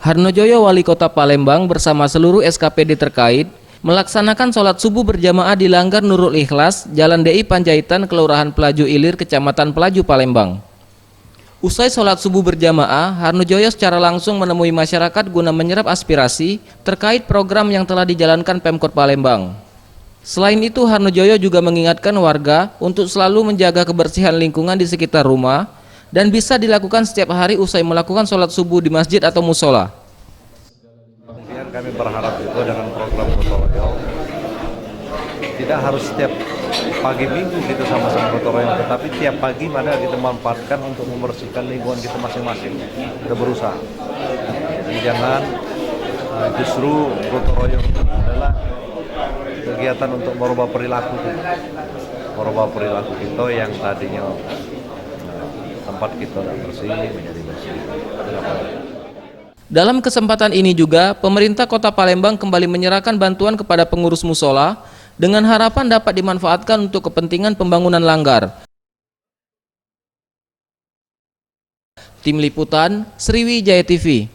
Harnojoyo, Wali Kota Palembang bersama seluruh SKPD terkait melaksanakan sholat subuh berjamaah di Langgar Nurul Ikhlas, Jalan DI Panjaitan, Kelurahan Pelaju Ilir, Kecamatan Pelaju, Palembang. Usai sholat subuh berjamaah, Harnojoyo secara langsung menemui masyarakat guna menyerap aspirasi terkait program yang telah dijalankan Pemkot Palembang. Selain itu, Harnojoyo juga mengingatkan warga untuk selalu menjaga kebersihan lingkungan di sekitar rumah dan bisa dilakukan setiap hari usai melakukan sholat subuh di masjid atau musola. Kami berharap itu dengan program gotong royong tidak harus setiap pagi minggu gitu sama-sama gotong royong, tetapi tiap pagi mana kita manfaatkan untuk membersihkan lingkungan kita masing-masing. Kita berusaha. Jadi jangan justru gotong royong itu adalah kegiatan untuk merubah perilaku kita yang tadinya tempat kita tidak bersih menjadi bersih. Dalam kesempatan ini juga, pemerintah Kota Palembang kembali menyerahkan bantuan kepada pengurus musola dengan harapan dapat dimanfaatkan untuk kepentingan pembangunan langgar. Tim Liputan, Sriwijaya TV.